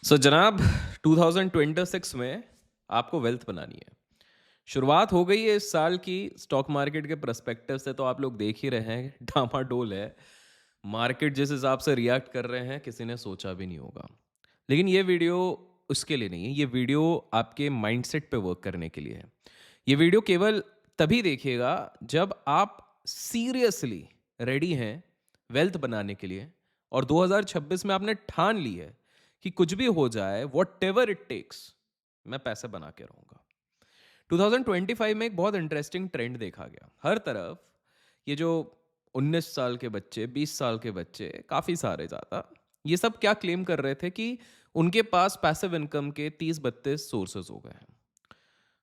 जनाब 2026 में आपको वेल्थ बनानी है। शुरुआत हो गई है इस साल की स्टॉक मार्केट के पर्सपेक्टिव से, तो आप लोग देख ही रहे हैं डामाडोल है। मार्केट जिस हिसाब से रिएक्ट कर रहे हैं किसी ने सोचा भी नहीं होगा। लेकिन ये वीडियो उसके लिए नहीं है, ये वीडियो आपके माइंडसेट पे वर्क करने के लिए है। ये वीडियो केवल तभी देखिएगा जब आप सीरियसली रेडी हैं वेल्थ बनाने के लिए, और 2026 में आपने ठान ली है कि कुछ भी हो जाए, वॉट एवर इट टेक्स, मैं पैसे बना के रहूंगा। 2025 में एक बहुत इंटरेस्टिंग ट्रेंड देखा गया हर तरफ। ये जो 19 साल के बच्चे, 20 साल के बच्चे, काफ़ी सारे ज़्यादा, ये सब क्या क्लेम कर रहे थे कि उनके पास पैसिव इनकम के 30-32 सोर्सेज हो गए हैं।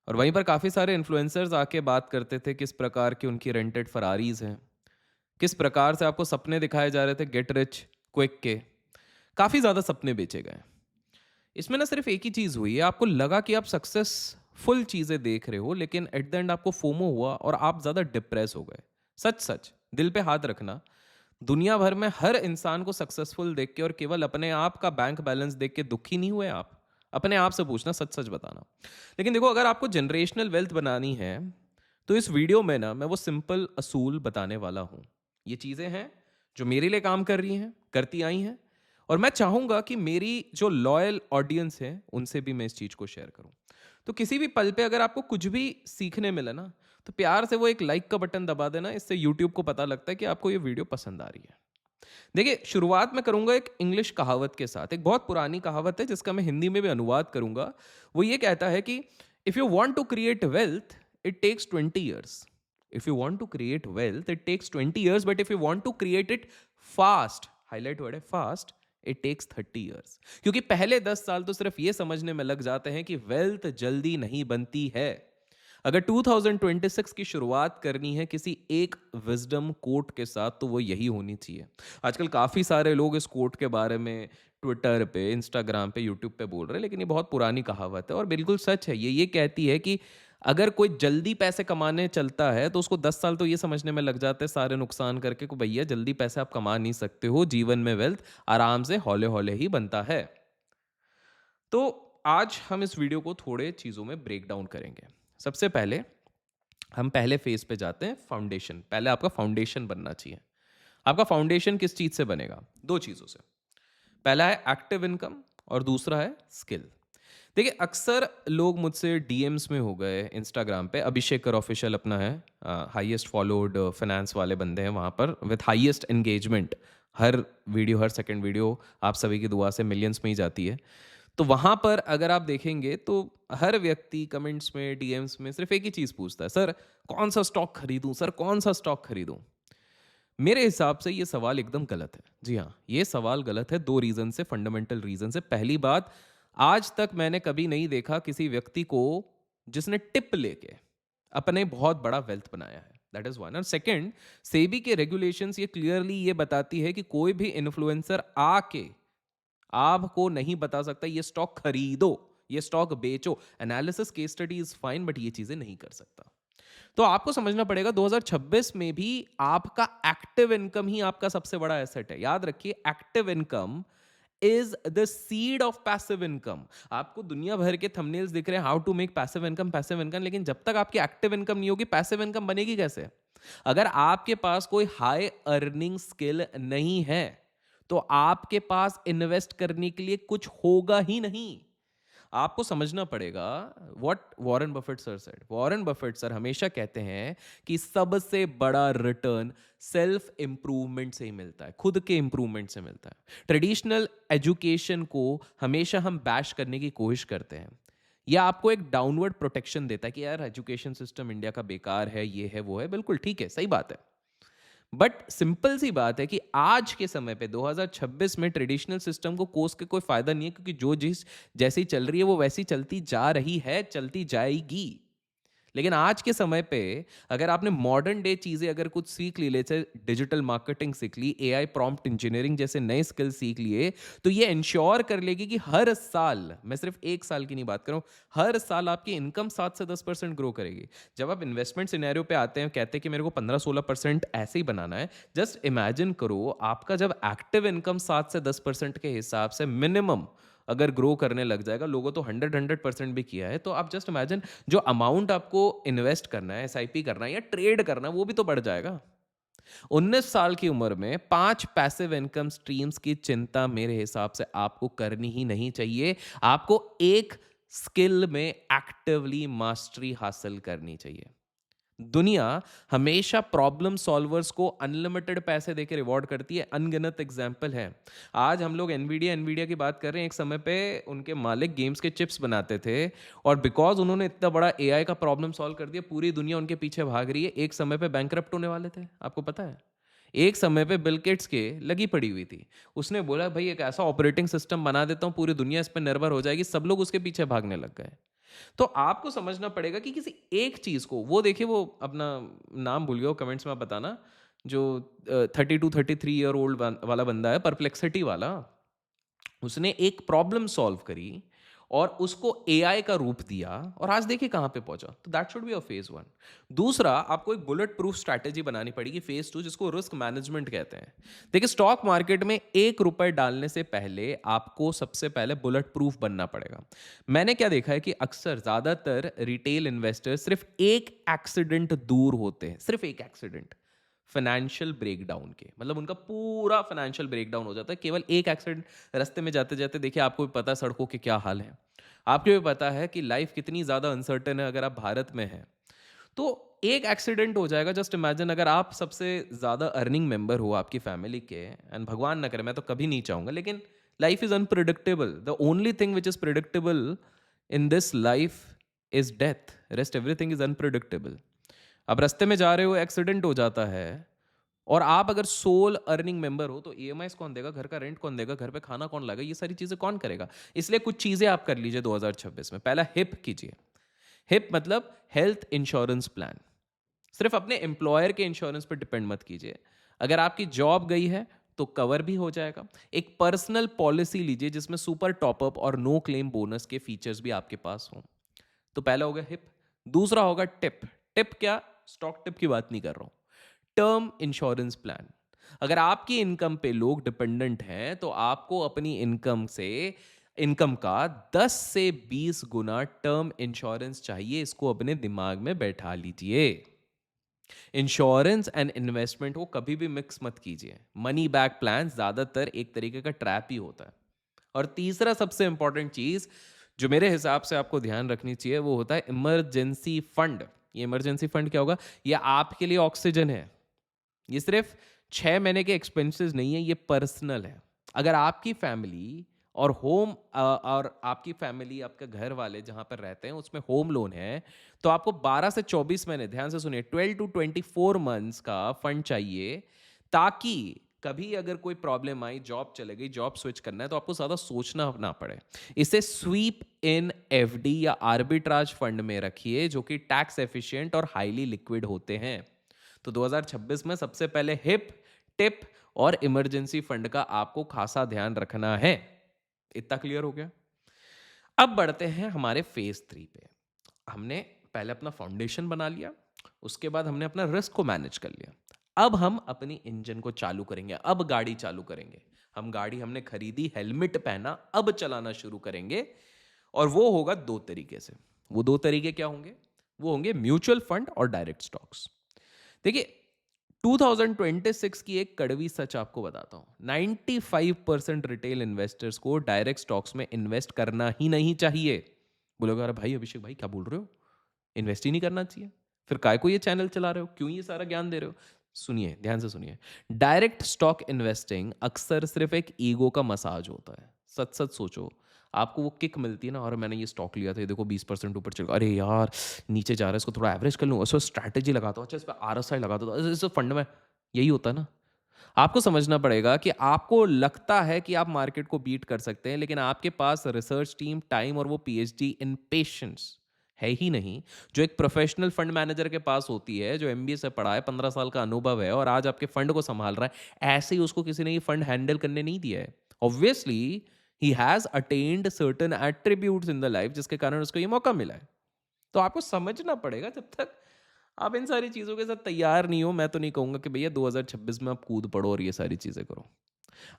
और वहीं पर काफ़ी सारे इन्फ्लुएंसर्स आके बात करते थे किस प्रकार की उनकी रेंटेड फरारीज हैं, किस प्रकार से आपको सपने दिखाए जा रहे थे गेट रिच क्विक के। काफ़ी ज़्यादा सपने बेचे गए। इसमें ना सिर्फ एक ही चीज़ हुई है, आपको लगा कि आप सक्सेसफुल चीज़ें देख रहे हो, लेकिन एट द एंड आपको फोमो हुआ और आप ज़्यादा डिप्रेस हो गए। सच सच दिल पे हाथ रखना, दुनिया भर में हर इंसान को सक्सेसफुल देख के और केवल अपने आप का बैंक बैलेंस देख के दुखी नहीं हुए आप? अपने आप से पूछना, सच सच बताना। लेकिन देखो, अगर आपको जनरेशनल वेल्थ बनानी है तो इस वीडियो में ना मैं वो सिंपल असूल बताने वाला हूँ। ये चीज़ें हैं जो मेरे लिए काम कर रही हैं, करती आई हैं, और मैं चाहूंगा कि मेरी जो लॉयल ऑडियंस है उनसे भी मैं इस चीज को शेयर करूं। तो किसी भी पल पे अगर आपको कुछ भी सीखने मिले ना, तो प्यार से वो एक लाइक का बटन दबा देना। इससे यूट्यूब को पता लगता है कि आपको ये वीडियो पसंद आ रही है। देखिए, शुरुआत में करूंगा एक इंग्लिश कहावत के साथ। एक बहुत पुरानी कहावत है जिसका मैं हिंदी में भी अनुवाद करूंगा। वो ये कहता है कि if you want to create wealth it takes 20 years. If you want to create wealth it takes 20 years, but if you want to create it fast, highlight word है फास्ट, इट टेक्स 30 ईयर्स। क्योंकि पहले 10 साल तो सिर्फ ये समझने में लग जाते हैं कि वेल्थ जल्दी नहीं बनती है। अगर 2026 की शुरुआत करनी है किसी एक विजडम कोट के साथ, तो वो यही होनी चाहिए। आजकल काफ़ी सारे लोग इस कोट के बारे में ट्विटर पे, इंस्टाग्राम पे, यूट्यूब पे बोल रहे हैं, लेकिन ये बहुत पुरानी कहावत है और बिल्कुल सच है। ये कहती है कि अगर कोई जल्दी पैसे कमाने चलता है तो उसको 10 साल तो ये समझने में लग जाते हैं सारे नुकसान करके को भैया जल्दी पैसे आप कमा नहीं सकते हो, जीवन में वेल्थ आराम से हौले हौले ही बनता है। तो आज हम इस वीडियो को थोड़े चीज़ों में ब्रेक डाउन करेंगे। सबसे पहले हम पहले फेज पे जाते हैं, फाउंडेशन। पहले आपका फाउंडेशन बनना चाहिए। आपका फाउंडेशन किस चीज़ से बनेगा? दो चीज़ों से। पहला है एक्टिव इनकम और दूसरा है स्किल। देखिए, अक्सर लोग मुझसे डीएम्स में हो गए इंस्टाग्राम पे। अभिषेक कर ऑफिशियल अपना है, हाईएस्ट फॉलोड फाइनेंस वाले बंदे हैं वहाँ पर, with highest engagement. Her video, her second video आप सभी की दुआ से मिलियंस में ही जाती है। तो वहाँ पर अगर आप देखेंगे तो हर व्यक्ति कमेंट्स में, डीएम्स में सिर्फ एक ही चीज़ पूछता है, सर कौन सा स्टॉक खरीदूं, सर कौन सा स्टॉक खरीदूं। मेरे हिसाब से ये सवाल एकदम गलत है। जी हाँ, ये सवाल गलत है, दो रीज़न से, फंडामेंटल रीज़न से। पहली बात, आज तक मैंने कभी नहीं देखा किसी व्यक्ति को जिसने टिप लेके अपने बहुत बड़ा वेल्थ बनाया है। That is one. और सेकंड, सेबी के रेगुलेशंस ये क्लियरली ये बताती है कि कोई भी इन्फ्लुएंसर आके आपको नहीं बता सकता ये स्टॉक खरीदो, ये स्टॉक बेचो। Analysis, case study is fine, but ये चीजें नहीं कर सकता। तो आपको समझना पड़ेगा 2026 में भी आपका एक्टिव इनकम ही आपका सबसे बड़ा एसेट है। याद रखिए, active income is the seed of passive income. आपको दुनिया भर के थंबनेल्स दिख रहे हैं, how to make passive income, passive income, लेकिन जब तक आपकी एक्टिव इनकम नहीं होगी, पैसिव इनकम बनेगी कैसे? अगर आपके पास कोई हाई अर्निंग स्किल नहीं है तो आपके पास इन्वेस्ट करने के लिए कुछ होगा ही नहीं। आपको समझना पड़ेगा what Warren Buffett sir said. Warren Buffett sir हमेशा कहते हैं कि सबसे बड़ा रिटर्न सेल्फ इंप्रूवमेंट से ही मिलता है, खुद के इंप्रूवमेंट से मिलता है। ट्रेडिशनल एजुकेशन को हमेशा हम बैश करने की कोशिश करते हैं। यह आपको एक डाउनवर्ड प्रोटेक्शन देता है कि यार एजुकेशन सिस्टम इंडिया का बेकार है, ये है, वो है। बिल्कुल ठीक है, सही बात है। बट सिंपल सी बात है कि आज के समय पे 2026 में ट्रेडिशनल सिस्टम को कोस के कोई फायदा नहीं है, क्योंकि जो जिस जैसी चल रही है वो वैसी चलती जा रही है, चलती जाएगी। लेकिन आज के समय पे अगर आपने मॉडर्न डे चीजें अगर कुछ सीख ली, जैसे डिजिटल मार्केटिंग सीख ली, एआई प्रॉम्प्ट इंजीनियरिंग जैसे नए स्किल सीख लिए, तो ये इंश्योर कर लेगी कि हर साल, मैं सिर्फ एक साल की नहीं बात कर रहा हूं, हर साल आपकी इनकम 7 से 10% ग्रो करेगी। जब आप इन्वेस्टमेंट सिनेरियो पे आते हैं, कहते हैं कि मेरे को 15-16% ऐसे ही बनाना है, जस्ट इमेजिन करो आपका जब एक्टिव इनकम 7 से 10% के हिसाब से मिनिमम अगर ग्रो करने लग जाएगा, लोगों तो 100% भी किया है, तो आप जस्ट इमेजिन जो अमाउंट आपको इन्वेस्ट करना है, एसआईपी करना है या ट्रेड करना है, वो भी तो बढ़ जाएगा। 19 साल की उम्र में 5 पैसिव इनकम स्ट्रीम्स की चिंता मेरे हिसाब से आपको करनी ही नहीं चाहिए। आपको एक स्किल में एक्टिवली मास्टरी हासिल करनी चाहिए। दुनिया हमेशा प्रॉब्लम सॉल्वर्स को अनलिमिटेड पैसे देके रिवॉर्ड करती है। अनगिनत एग्जाम्पल है। आज हम लोग एनवीडिया की बात कर रहे हैं। एक समय पे उनके मालिक गेम्स के चिप्स बनाते थे, और बिकॉज उन्होंने इतना बड़ा एआई का प्रॉब्लम सॉल्व कर दिया, पूरी दुनिया उनके पीछे भाग रही है। एक समय पे बैंकरप्ट होने वाले थे, आपको पता है। एक समय पे बिल गेट्स के लगी पड़ी हुई थी। उसने बोला भाई एक ऐसा ऑपरेटिंग सिस्टम बना देता हूं, पूरी दुनिया इस पर निर्भर हो जाएगी। सब लोग उसके पीछे भागने लग गए। तो आपको समझना पड़ेगा कि किसी एक चीज को, वो देखिए, वो अपना नाम भूल गया, कमेंट्स में आप बताना, जो 32-33 ईयर ओल्ड वाला बंदा है, परप्लेक्सिटी वाला, उसने एक प्रॉब्लम सॉल्व करी और उसको एआई का रूप दिया, और आज देखिए कहां पे पहुंचा। तो that should be a phase 1। दूसरा, आपको एक बुलेट प्रूफ स्ट्रैटेजी बनानी पड़ेगी, फेज 2, जिसको रिस्क मैनेजमेंट कहते हैं। देखिए, स्टॉक मार्केट में 1 रुपए डालने से पहले आपको सबसे पहले बुलेट प्रूफ बनना पड़ेगा। मैंने क्या देखा है कि अक्सर ज्यादातर रिटेल इन्वेस्टर सिर्फ एक एक्सीडेंट दूर होते हैं, सिर्फ एक एक्सीडेंट, फाइनेंशियल ब्रेकडाउन के। मतलब उनका पूरा फाइनेंशियल ब्रेकडाउन हो जाता है केवल एक एक्सीडेंट। रास्ते में जाते जाते देखिए, आपको भी पता है सड़कों के क्या हाल है, आपको भी पता है कि लाइफ कितनी ज़्यादा अनसर्टेन है अगर आप भारत में हैं। तो एक एक्सीडेंट हो जाएगा। जस्ट इमेजिन, अगर आप सबसे ज़्यादा अर्निंग मेंबर हो आपकी फैमिली के, एंड भगवान ना करे, मैं तो कभी नहीं चाहूँगा, लेकिन life is unpredictable. The only thing which is predictable in this life is death. Rest everything is unpredictable. अब रास्ते में जा रहे हो, एक्सीडेंट हो जाता है, और आप अगर सोल अर्निंग मेंबर हो, तो ईएमआई कौन देगा, घर का रेंट कौन देगा, घर पे खाना कौन लाएगा, ये सारी चीजें कौन करेगा। इसलिए कुछ चीजें आप कर लीजिए 2026 में। पहला, हिप कीजिए। हिप मतलब हेल्थ इंश्योरेंस प्लान। सिर्फ अपने एम्प्लॉयर के इंश्योरेंस पर डिपेंड मत कीजिए। अगर आपकी जॉब गई है तो कवर भी हो जाएगा। एक पर्सनल पॉलिसी लीजिए जिसमें सुपर टॉपअप और नो क्लेम बोनस के फीचर्स भी आपके पास हों। तो पहला हो गया हिप। दूसरा होगा टिप। टिप क्या? स्टॉक टिप की बात नहीं कर रहा हूं, टर्म इंश्योरेंस प्लान। अगर आपकी इनकम पे लोग डिपेंडेंट हैं, तो आपको अपनी इनकम का 10 से 20 गुना टर्म इंश्योरेंस चाहिए। इसको अपने दिमाग में बैठा लीजिए। इंश्योरेंस एंड इन्वेस्टमेंट को कभी भी मिक्स मत कीजिए। मनी बैक प्लान ज्यादातर एक तरीके का ट्रैप ही होता है। और तीसरा सबसे इंपॉर्टेंट चीज जो मेरे हिसाब से आपको ध्यान रखनी चाहिए, वो होता है इमरजेंसी फंड। ये इमरजेंसी फंड क्या होगा? ये आपके लिए ऑक्सीजन है। ये सिर्फ 6 महीने के एक्सपेंसेस नहीं है, ये पर्सनल है। अगर आपकी फैमिली और और आपकी फैमिली, आपके घर वाले जहां पर रहते हैं, उसमें होम लोन है, तो आपको 12 से 24 महीने, ध्यान से सुनिए, 12 to 24 मंथ्स का फंड चाहिए, ताकि कभी अगर कोई प्रॉब्लम आई, जॉब चले गई, जॉब स्विच करना है, तो आपको ज्यादा सोचना ना पड़े। इसे स्वीप इन एफडी या आर्बिट्राज फंड में रखिए, जो कि टैक्स एफिशिएंट और हाईली लिक्विड होते हैं। तो 2026 में सबसे पहले हिप, टिप और इमरजेंसी फंड का आपको खासा ध्यान रखना है। इतना क्लियर हो गया? अब बढ़ते हैं हमारे फेज 3 पे। हमने पहले अपना फाउंडेशन बना लिया, उसके बाद हमने अपना रिस्क को मैनेज कर लिया। अब हम अपनी इंजन को चालू करेंगे, अब गाड़ी चालू करेंगे। गाड़ी हमने खरीदी, हेलमेट पहना, अब चलाना शुरू करेंगे। और वो होगा 2 तरीके से। वो 2 तरीके क्या होंगे? वो होंगे म्यूचुअल फंड और डायरेक्ट स्टॉक्स। देखिए, 2026 की एक कड़वी सच आपको बताता हूं। 95% रिटेल इन्वेस्टर्स को डायरेक्ट स्टॉक्स में इन्वेस्ट करना ही नहीं चाहिए। बोलोगे अरे भाई अभिषेक भाई क्या बोल रहे हो, इन्वेस्ट ही नहीं करना चाहिए, फिर काय को ये चैनल चला रहे हो, क्यों ये सारा ज्ञान दे रहे हो? सुनिए, ध्यान से सुनिए। डायरेक्ट स्टॉक इन्वेस्टिंग अक्सर सिर्फ एक ईगो का मसाज होता है। सच सच सोचो, आपको वो किक मिलती है ना, और मैंने ये स्टॉक लिया था, ये देखो 20% ऊपर चल गया, अरे यार नीचे जा रहा है, इसको थोड़ा एवरेज कर लूँ, उसको स्ट्रैटेजी लगाता हूँ, अच्छा इस पर आरएसआई लगाता हूँ, इस फंड में। यही होता है ना। आपको समझना पड़ेगा कि आपको लगता है कि आप मार्केट को बीट कर सकते हैं, लेकिन आपके पास रिसर्च टीम, टाइम और वो पीएचडी इन पेशेंस है ही नहीं, जो एक प्रोफेशनल फंड मैनेजर के पास होती है, जो एमबीए से पढ़ा है, 15 साल का अनुभव है, और आज आपके फंड को संभाल रहा है। ऐसे ही उसको किसी ने ये फंड हैंडल करने नहीं दिया है। Obviously he has attend certain attributes in the life, जिसके कारण उसको ये मौका मिला है। तो आपको समझना पड़ेगा, जब तक आप इन सारी चीज़ों के साथ तैयार नहीं हो, मैं तो नहीं कहूँगा कि भैया 2026 में आप कूद पड़ो और ये सारी चीज़ें करो।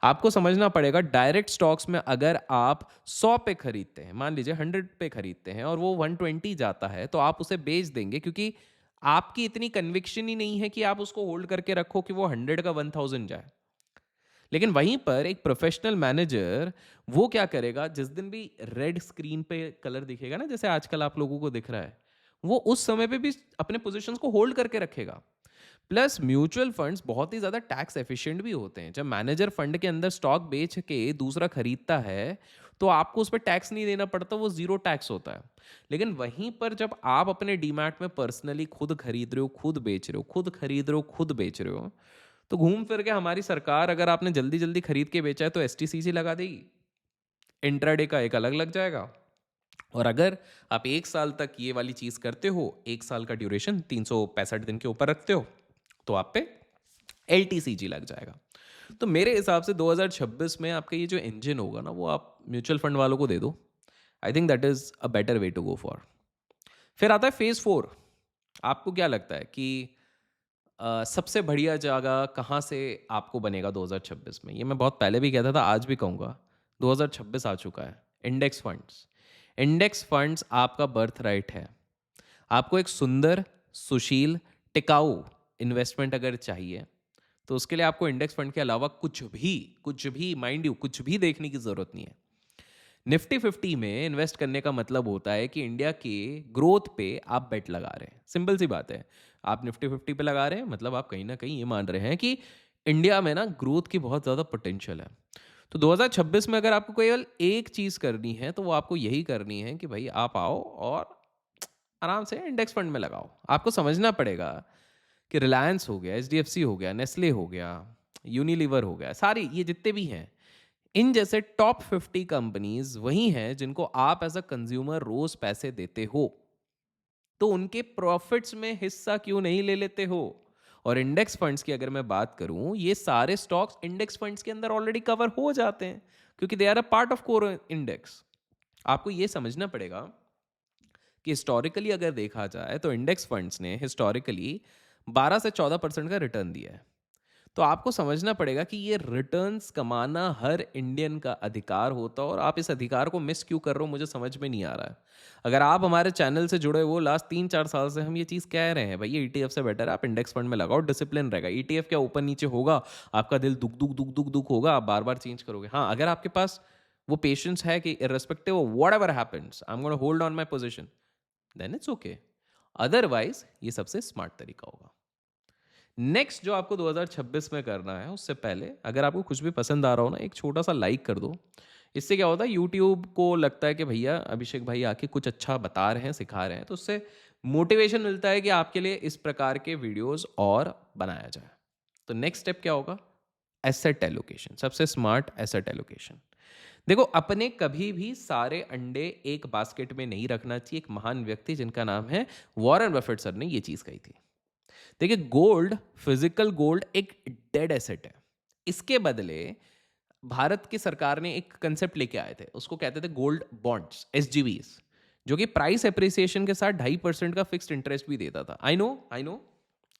आपको समझना पड़ेगा डायरेक्ट स्टॉक्स में अगर आप 100 पे खरीदते हैं, मान लीजिए 100 पे खरीदते हैं और वो 120 जाता है तो आप उसे बेच देंगे, क्योंकि आपकी इतनी कन्विक्शन ही नहीं है कि आप उसको होल्ड करके रखो कि वो 100 का 1000 जाए। लेकिन वहीं पर एक प्रोफेशनल मैनेजर वो क्या करेगा, जिस दिन भी रेड स्क्रीन पे कलर दिखेगा ना, जैसे आजकल आप लोगों को दिख रहा है, वो उस समय पे भी अपने पोजीशंस को होल्ड करके रखेगा। प्लस म्यूचुअल फंड्स बहुत ही ज़्यादा टैक्स एफिशिएंट भी होते हैं। जब मैनेजर फंड के अंदर स्टॉक बेच के दूसरा खरीदता है तो आपको उस पर टैक्स नहीं देना पड़ता, वो जीरो टैक्स होता है। लेकिन वहीं पर जब आप अपने डीमैट में पर्सनली खुद खरीद रहे हो, खुद बेच रहे हो, खुद खरीद रहे हो, खुद बेच रहे हो, तो घूम फिर के हमारी सरकार, अगर आपने जल्दी जल्दी खरीद के बेचा है तो एसटीसीसी लगा देगी, इंट्राडे का एक अलग लग जाएगा। और अगर आप 1 साल तक ये वाली चीज़ करते हो, 1 साल का ड्यूरेशन 365 दिन के ऊपर रखते हो, तो आप पे एलटीसीजी लग जाएगा। तो मेरे हिसाब से 2026 में आपका ये जो इंजन होगा ना, वो आप म्यूचुअल फंड वालों को दे दो। I think that is a better way to go for. फिर आता है फेज़ 4। आपको क्या लगता है कि सबसे बढ़िया जगह कहाँ से आपको बनेगा 2026 में? ये मैं बहुत पहले भी कहता था, आज भी कहूँगा। 2026 आ चुका है। Index funds. इंडेक्स फंड्स आपका बर्थ राइट है। आपको एक सुंदर, सुशील, टिकाऊ इन्वेस्टमेंट अगर चाहिए, तो उसके लिए आपको इंडेक्स फंड के अलावा कुछ भी माइंड यू कुछ भी देखने की ज़रूरत नहीं है। निफ्टी 50 में इन्वेस्ट करने का मतलब होता है कि इंडिया के ग्रोथ पे आप बेट लगा रहे हैं। सिंपल सी बात है, आप निफ्टी 50 पे लगा रहे हैं मतलब आप कहीं ना कहीं ये मान रहे हैं कि इंडिया में ना ग्रोथ की बहुत ज़्यादा पोटेंशियल है। तो 2026 में अगर आपको केवल एक चीज़ करनी है तो वो आपको यही करनी है कि भाई आप आओ और आराम से इंडेक्स फंड में लगाओ। आपको समझना पड़ेगा कि रिलायंस हो गया, एचडीएफसी हो गया, नेस्ले हो गया, यूनिलीवर हो गया, सारी ये जितने भी हैं, इन जैसे टॉप 50 कंपनीज वही हैं जिनको आप एज अ कंज्यूमर रोज पैसे देते हो। तो उनके प्रॉफिट्स में हिस्सा क्यों नहीं ले लेते हो? और इंडेक्स फंड्स की अगर मैं बात करूं, ये सारे स्टॉक्स इंडेक्स फंड्स के अंदर ऑलरेडी कवर हो जाते हैं, क्योंकि they are a part of core index. आपको ये समझना पड़ेगा कि हिस्टोरिकली अगर देखा जाए तो इंडेक्स फंड्स ने हिस्टोरिकली 12 से 14% का रिटर्न दिया है। तो आपको समझना पड़ेगा कि ये रिटर्न्स कमाना हर इंडियन का अधिकार होता है, और आप इस अधिकार को मिस क्यों कर रहे हो मुझे समझ में नहीं आ रहा है। अगर आप हमारे चैनल से जुड़े हो, लास्ट 3-4 साल से हम ये चीज़ कह रहे हैं, भाई ये ईटीएफ से बेटर है आप इंडेक्स फंड में लगाओ, डिसिप्लिन रहेगा। ईटीएफ क्या ऊपर नीचे होगा, आपका दिल दुख दुख दुख दुख दुख होगा, आप बार बार चेंज करोगे। हाँ, अगर आपके पास वो पेशेंस है कि irrespective of whatever happens I am gonna hold on my position, then it's okay. Otherwise ये सबसे स्मार्ट तरीका होगा। नेक्स्ट जो आपको 2026 में करना है, उससे पहले अगर आपको कुछ भी पसंद आ रहा हो ना, एक छोटा सा लाइक कर दो। इससे क्या होता है, यूट्यूब को लगता है कि भैया अभिषेक भाई आके कुछ अच्छा बता रहे हैं, सिखा रहे हैं, तो उससे मोटिवेशन मिलता है कि आपके लिए इस प्रकार के वीडियोस और बनाया जाए। तो नेक्स्ट स्टेप क्या होगा? एसेट एलोकेशन, सबसे स्मार्ट एसेट एलोकेशन। देखो, अपने कभी भी सारे अंडे एक बास्केट में नहीं रखना चाहिए। एक महान व्यक्ति जिनका नाम है वॉरेन बफेट सर ने ये चीज कही थी। देखिए, गोल्ड, फिजिकल गोल्ड एक डेड एसेट है। इसके बदले भारत की सरकार ने एक कंसेप्ट लेके आए थे, उसको कहते थे गोल्ड बॉन्ड्स, एसजीबीस, जो कि प्राइस एप्रिसिएशन के साथ 2.5% का फिक्स्ड इंटरेस्ट भी देता था। आई नो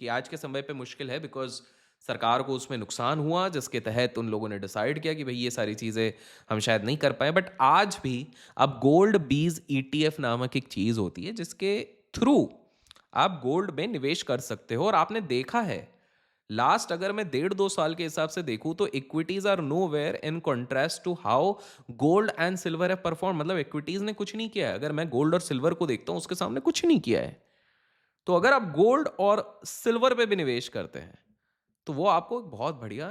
कि आज के समय पे मुश्किल है, बिकॉज सरकार को उसमें नुकसान हुआ, जिसके तहत उन लोगों ने डिसाइड किया कि भाई ये सारी चीज़ें हम शायद नहीं कर पाए। बट आज भी अब गोल्ड बीज ईटीएफ नामक एक चीज़ होती है जिसके थ्रू आप गोल्ड में निवेश कर सकते हो। और आपने देखा है, लास्ट अगर मैं 1.5-2 साल के हिसाब से देखूं तो equities are nowhere in contrast to how gold and silver है परफॉर्म। मतलब इक्विटीज ने कुछ नहीं किया है, अगर मैं गोल्ड और सिल्वर को देखता हूं उसके सामने कुछ नहीं किया है। तो अगर आप गोल्ड और सिल्वर पे भी निवेश करते हैं तो वो आपको एक बहुत बढ़िया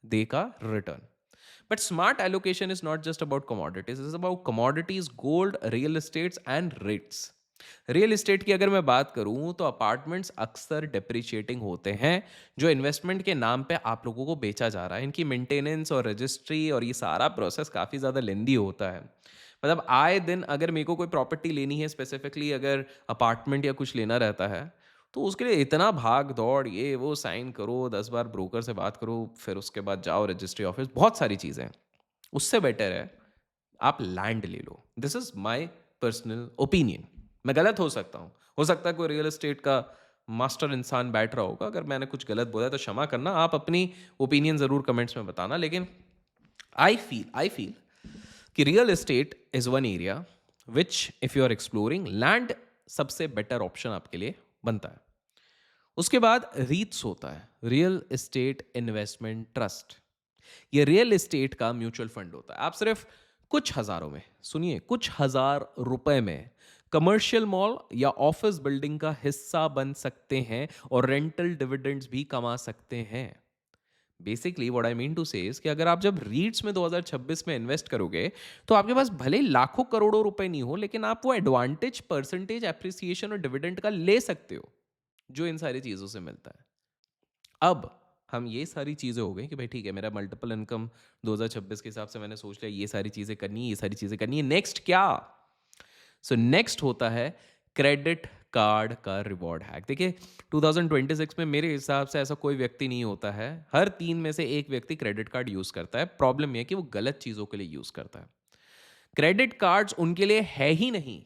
देगा return. But smart allocation is not just about commodities, is about commodities, gold, real estates and rates. Real estate की अगर मैं बात करूं तो अपार्टमेंट्स अक्सर डेप्रिशिएटिंग होते हैं, जो इन्वेस्टमेंट के नाम पे आप लोगों को बेचा जा रहा है। इनकी मेंटेनेंस और रजिस्ट्री और ये सारा प्रोसेस काफ़ी ज़्यादा लेंदी होता है। मतलब आए दिन अगर मेरे को कोई प्रॉपर्टी लेनी है, स्पेसिफिकली अगर अपार्टमेंट या कुछ लेना रहता है, तो उसके लिए इतना भाग दौड़, ये वो साइन करो, 10 बार ब्रोकर से बात करो, फिर उसके बाद जाओ रजिस्ट्री ऑफिस, बहुत सारी चीज़ें हैं। उससे बेटर है आप लैंड ले लो। This is my personal opinion. मैं गलत हो सकता हूँ, हो सकता है कोई रियल एस्टेट का मास्टर इंसान बैठ रहा होगा, अगर मैंने कुछ गलत बोला तो क्षमा करना। आप अपनी ओपिनियन ज़रूर कमेंट्स में बताना, लेकिन आई फील कि real estate is one area which if you are exploring land सबसे बेटर ऑप्शन आपके लिए बनता है। उसके बाद रीट्स होता है, रियल एस्टेट इन्वेस्टमेंट ट्रस्ट। ये रियल एस्टेट का म्यूचुअल फंड होता है। आप सिर्फ कुछ हजारों में, सुनिए, कुछ हजार रुपए में कमर्शियल मॉल या ऑफिस बिल्डिंग का हिस्सा बन सकते हैं और रेंटल डिविडेंड्स भी कमा सकते हैं। Basically what I mean to say is कि अगर आप जब रीट्स में 2026 में इन्वेस्ट करोगे तो आपके पास भले ही लाखों करोड़ों रुपए नहीं हो, लेकिन आप वो एडवांटेज, परसेंटेज एप्रिसिएशन और डिविडेंड का ले सकते हो जो इन सारी चीजों से मिलता है। अब हम ये सारी चीज़ें हो गई कि भाई ठीक है, मेरा मल्टीपल इनकम 2026 के हिसाब से मैंने सोच लिया ये सारी चीज़ें करनी है, ये सारी चीज़ें करनी है। नेक्स्ट क्या? सो नेक्स्ट होता है क्रेडिट कार्ड का रिवॉर्ड हैक। देखिए 2026 में मेरे हिसाब से ऐसा कोई व्यक्ति नहीं होता है, हर 3 में से एक व्यक्ति क्रेडिट कार्ड यूज़ करता है। प्रॉब्लम यह है कि वो गलत चीज़ों के लिए यूज़ करता है। क्रेडिट कार्ड्स उनके लिए है ही नहीं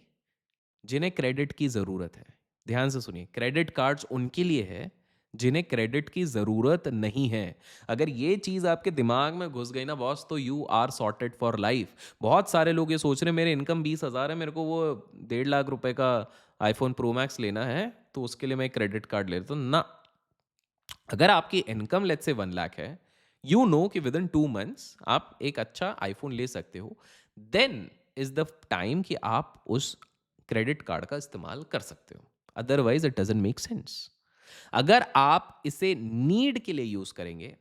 जिन्हें क्रेडिट की ज़रूरत है। ध्यान से सुनिए, क्रेडिट कार्ड्स उनके लिए है जिन्हें क्रेडिट की ज़रूरत नहीं है। अगर ये चीज़ आपके दिमाग में घुस गई ना बॉस, तो you are sorted for life. बहुत सारे लोग ये सोच रहे हैं मेरे इनकम 20,000 है, मेरे को वो 1.5 लाख रुपए का आईफोन प्रो मैक्स लेना है, तो उसके लिए मैं क्रेडिट कार्ड ले लेता हूँ ना। अगर आपकी इनकम लेट्स से 1 लाख है, यू नो कि विद इन 2 मंथ्स आप एक अच्छा आईफोन ले सकते हो, देन इज द टाइम कि आप उस क्रेडिट कार्ड का इस्तेमाल कर सकते हो। Otherwise it doesn't make sense. अगर आप इसे नीड के लिए यूज करेंगे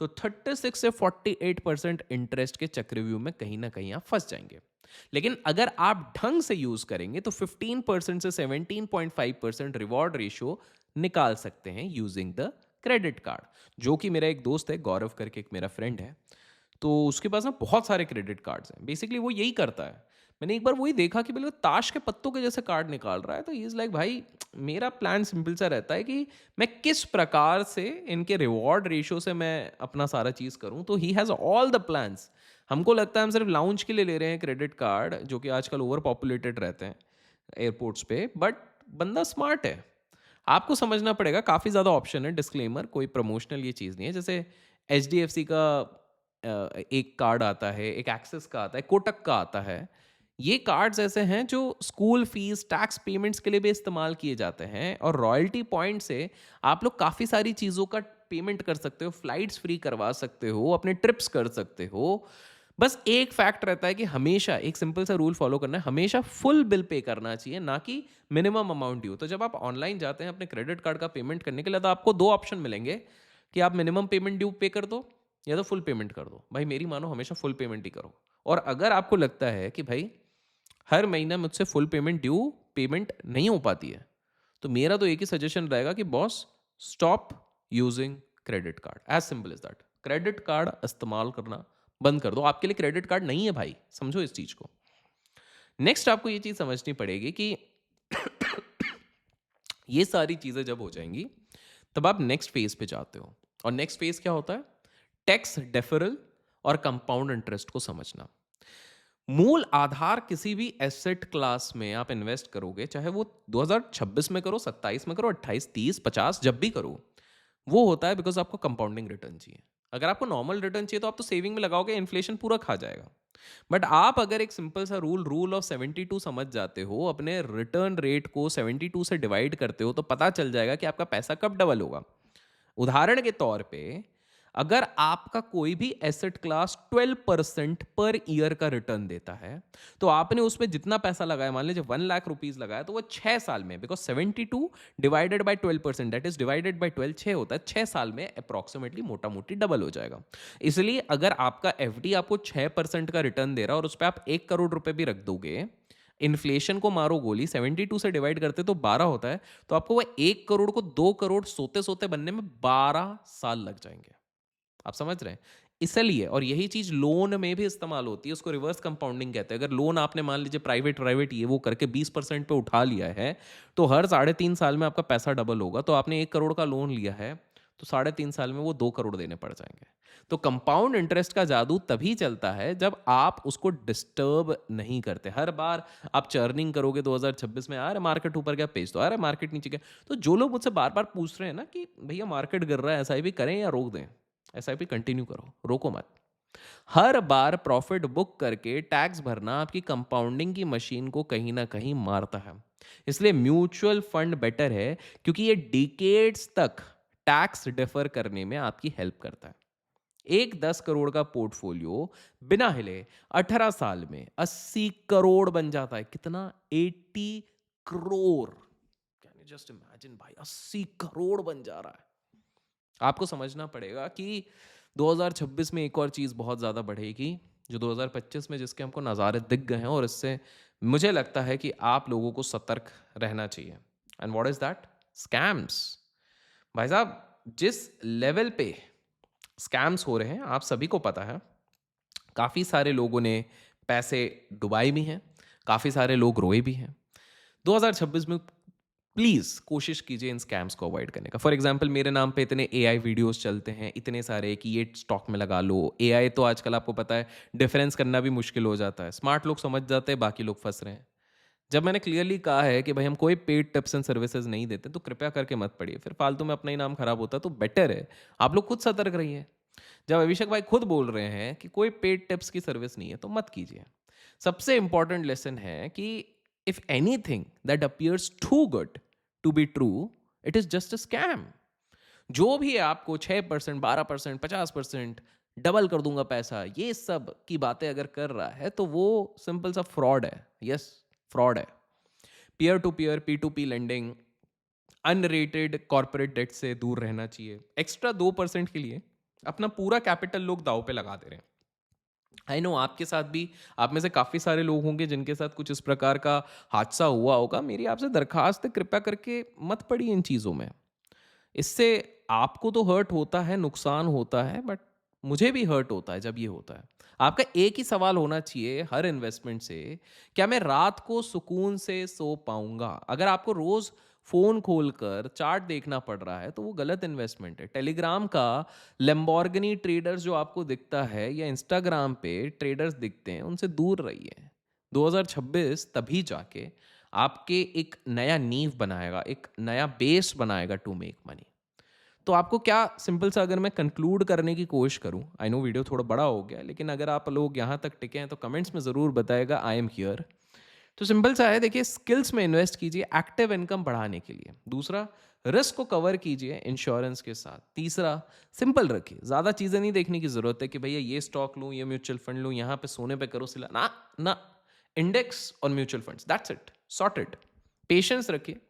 तो 36 से 48% इंटरेस्ट के चक्रव्यूह में कहीं ना कहीं आप फंस जाएंगे। लेकिन अगर आप ढंग से यूज करेंगे तो 15% से 17.5% रिवॉर्ड रेशियो निकाल सकते हैं यूजिंग द क्रेडिट कार्ड। जो कि मेरा एक दोस्त है, गौरव करके एक मेरा फ्रेंड है, तो उसके पास ना बहुत सारे क्रेडिट कार्ड्स हैं। बेसिकली वो यही करता है। मैंने एक बार वही देखा कि बिल्कुल ताश के पत्तों के जैसे कार्ड निकाल रहा है। तो इज लाइक भाई, मेरा प्लान सिंपल सा रहता है कि मैं किस प्रकार से इनके रिवॉर्ड रेशियो से मैं अपना सारा चीज़ करूं। तो he has all the plans. हमको लगता है हम सिर्फ लाउंज के लिए ले रहे हैं क्रेडिट कार्ड, जो कि आजकल ओवर पॉपुलेटेड रहते हैं एयरपोर्ट्स पे, बट बंदा स्मार्ट है। आपको समझना पड़ेगा, काफ़ी ज़्यादा ऑप्शन है। डिस्क्लेमर, कोई प्रमोशनल ये चीज़ नहीं है। जैसे HDFC का एक कार्ड आता है, एक एक्सिस का आता है, कोटक का आता है। ये कार्ड्स ऐसे हैं जो स्कूल फीस, टैक्स पेमेंट्स के लिए भी इस्तेमाल किए जाते हैं, और रॉयल्टी पॉइंट से आप लोग काफ़ी सारी चीज़ों का पेमेंट कर सकते हो, फ्लाइट्स फ्री करवा सकते हो, अपने ट्रिप्स कर सकते हो। बस एक फैक्ट रहता है कि हमेशा एक सिंपल सा रूल फॉलो करना है, हमेशा फुल बिल पे करना चाहिए, ना कि मिनिमम अमाउंट ड्यू। तो जब आप ऑनलाइन जाते हैं अपने क्रेडिट कार्ड का पेमेंट करने के लिए, तो आपको 2 ऑप्शन मिलेंगे कि आप मिनिमम पेमेंट ड्यू पे कर दो या तो फुल पेमेंट कर दो। भाई मेरी मानो, हमेशा फुल पेमेंट ही करो। और अगर आपको लगता है कि भाई हर महीना मुझसे फुल पेमेंट ड्यू पेमेंट नहीं हो पाती है, तो मेरा तो एक ही सजेशन रहेगा कि boss, stop using credit card. As simple is that. Credit card इस्तेमाल करना बंद कर दो। आपके लिए क्रेडिट कार्ड नहीं है भाई, समझो इस चीज को। नेक्स्ट आपको ये चीज समझनी पड़ेगी कि ये सारी चीजें जब हो जाएंगी तब आप नेक्स्ट फेज पे जाते हो। और नेक्स्ट फेज क्या होता है? टैक्स डेफरल और कंपाउंड इंटरेस्ट को समझना। मूल आधार किसी भी एसेट क्लास में आप इन्वेस्ट करोगे, चाहे वो 2026 में करो, 27 में करो, 28, 30, 50, जब भी करो, वो होता है बिकॉज आपको कंपाउंडिंग रिटर्न चाहिए। अगर आपको नॉर्मल रिटर्न चाहिए तो आप तो सेविंग में लगाओगे, इन्फ्लेशन पूरा खा जाएगा। बट आप अगर एक सिंपल सा रूल ऑफ 72 समझ जाते हो, अपने रिटर्न रेट को 72 से डिवाइड करते हो, तो पता चल जाएगा कि आपका पैसा कब डबल होगा। उदाहरण के तौर पे, अगर आपका कोई भी एसेट क्लास 12% पर ईयर का रिटर्न देता है, तो आपने उसमें जितना पैसा लगाया, मान लीजिए 1 लाख रुपीज लगाया, तो वो 6 साल में, because 72 divided by 12%, that is divided by 12, 6 होता है, 6 साल में अप्रोक्सीमेटली मोटा मोटी डबल हो जाएगा। इसलिए अगर आपका FD आपको 6% का रिटर्न दे रहा है और उस पर आप 1 करोड़ रुपए भी रख दोगे, इन्फ्लेशन को मारो गोली, 72 से डिवाइड करते तो 12 होता है, तो आपको वह 1 करोड़ को 2 करोड़ सोते सोते बनने में 12 साल लग जाएंगे। आप समझ रहे हैं? इसलिए, और यही चीज लोन में भी इस्तेमाल होती है, उसको रिवर्स कंपाउंडिंग कहते हैं। अगर लोन आपने मान लीजिए प्राइवेट ये वो करके 20% पे उठा लिया है, तो हर 3.5 साल में आपका पैसा डबल होगा। तो आपने 1 करोड़ का लोन लिया है, तो 3.5 साल में वो 2 करोड़ देने पड़ जाएंगे। तो कंपाउंड इंटरेस्ट का जादू तभी चलता है जब आप उसको डिस्टर्ब नहीं करते। हर बार आप चर्निंग करोगे 2026 में, अरे मार्केट ऊपर गया पेज दो, अरे मार्केट नीचे गया। तो जो लोग मुझसे बार बार पूछ रहे हैं ना कि भैया मार्केट गिर रहा है, SIP करें या रोक दें, SIP कंटिन्यू करो, रोको मत। हर बार प्रॉफिट बुक करके टैक्स भरना आपकी कंपाउंडिंग की मशीन को कहीं ना कहीं मारता है। इसलिए म्यूचुअल फंड बेटर है, क्योंकि ये डिकेड्स तक टैक्स डिफर करने में आपकी हेल्प करता है। एक 10 करोड़ का पोर्टफोलियो बिना हिले 18 साल में 80 करोड़ बन जाता है। कितना? 80 crore. Can you just imagine भाई, 80 करोड़ बन जा रहा है। आपको समझना पड़ेगा कि 2026 में एक और चीज़ बहुत ज़्यादा बढ़ेगी, जो 2025 में जिसके हमको नज़ारे दिख गए हैं, और इससे मुझे लगता है कि आप लोगों को सतर्क रहना चाहिए। And what is that? Scams. भाई साहब, जिस लेवल पे स्कैम्स हो रहे हैं आप सभी को पता है। काफ़ी सारे लोगों ने पैसे डुबाए भी हैं, काफ़ी सारे लोग रोए भी हैं। 2026 में प्लीज़ कोशिश कीजिए इन स्कैम्स को अवॉइड करने का। फॉर एग्जांपल, मेरे नाम पे इतने एआई वीडियोस चलते हैं, इतने सारे, कि ये स्टॉक में लगा लो। एआई तो आजकल आपको पता है डिफरेंस करना भी मुश्किल हो जाता है। स्मार्ट लोग समझ जाते हैं, बाकी लोग फंस रहे हैं। जब मैंने क्लियरली कहा है कि भाई हम कोई पेड टिप्स एंड सर्विसेज नहीं देते, तो कृपया करके मत पढ़िए, फिर फालतू में अपना ही नाम खराब होता है। तो बेटर है आप लोग खुद सतर्क रहिए। जब अभिषेक भाई खुद बोल रहे हैं कि कोई पेड टिप्स की सर्विस नहीं है, तो मत कीजिए। सबसे इंपॉर्टेंट लेसन है कि if anything that appears too good to be true, it is just a scam. जो भी आपको 6%, 12%, 50% डबल कर दूंगा पैसा, ये सब की बातें अगर कर रहा है, तो वो सिंपल सा फ्रॉड है। यस, फ्रॉड है। Peer to peer, P2P lending, unrated corporate debt से दूर रहना चाहिए। एक्स्ट्रा 2% के लिए अपना पूरा कैपिटल लोग दाव पे लगा दे रहे हैं। आई नो आपके साथ भी, आप में से काफ़ी सारे लोग होंगे जिनके साथ कुछ इस प्रकार का हादसा हुआ होगा। मेरी आपसे दरखास्त है, कृपया करके मत पड़िए इन चीज़ों में। इससे आपको तो हर्ट होता है, नुकसान होता है, बट मुझे भी हर्ट होता है जब ये होता है। आपका एक ही सवाल होना चाहिए हर इन्वेस्टमेंट से, क्या मैं रात को सुकून से सो पाऊंगा? अगर आपको रोज फोन खोलकर चार्ट देखना पड़ रहा है, तो वो गलत इन्वेस्टमेंट है। टेलीग्राम का लैम्बोर्गिनी ट्रेडर्स जो आपको दिखता है, या इंस्टाग्राम पे ट्रेडर्स दिखते हैं, उनसे दूर रहिए। 2026 तभी जाके आपके एक नया नींव बनाएगा, एक नया बेस बनाएगा टू मेक मनी। तो आपको क्या, सिंपल सा अगर मैं कंक्लूड करने की कोशिश करूं, आई नो वीडियो थोड़ा बड़ा हो गया, लेकिन अगर आप लोग यहाँ तक टिके हैं तो कमेंट्स में ज़रूर बताएगा, आई एम हियर। तो सिंपल सा है, देखिए, स्किल्स में इन्वेस्ट कीजिए एक्टिव इनकम बढ़ाने के लिए। दूसरा, रिस्क को कवर कीजिए इंश्योरेंस के साथ। तीसरा, सिंपल रखिए, ज़्यादा चीज़ें नहीं देखने की ज़रूरत है कि भैया ये स्टॉक लूँ, ये म्यूचुअल फंड लूँ, यहाँ पे सोने पे करो सिला, ना ना। इंडेक्स और mutual funds, that's it, sorted. Patience रखिए।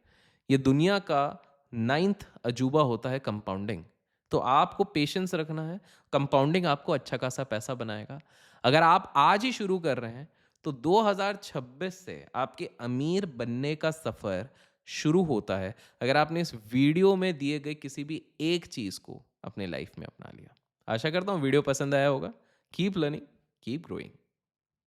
ये दुनिया का 9th अजूबा होता है कंपाउंडिंग। तो आपको पेशेंस रखना है। कंपाउंडिंग आपको अच्छा खासा पैसा बनाएगा। अगर आप आज ही शुरू कर रहे हैं, तो 2026 से आपके अमीर बनने का सफ़र शुरू होता है, अगर आपने इस वीडियो में दिए गए किसी भी एक चीज़ को अपने लाइफ में अपना लिया। आशा करता हूँ वीडियो पसंद आया होगा। Keep learning, keep growing.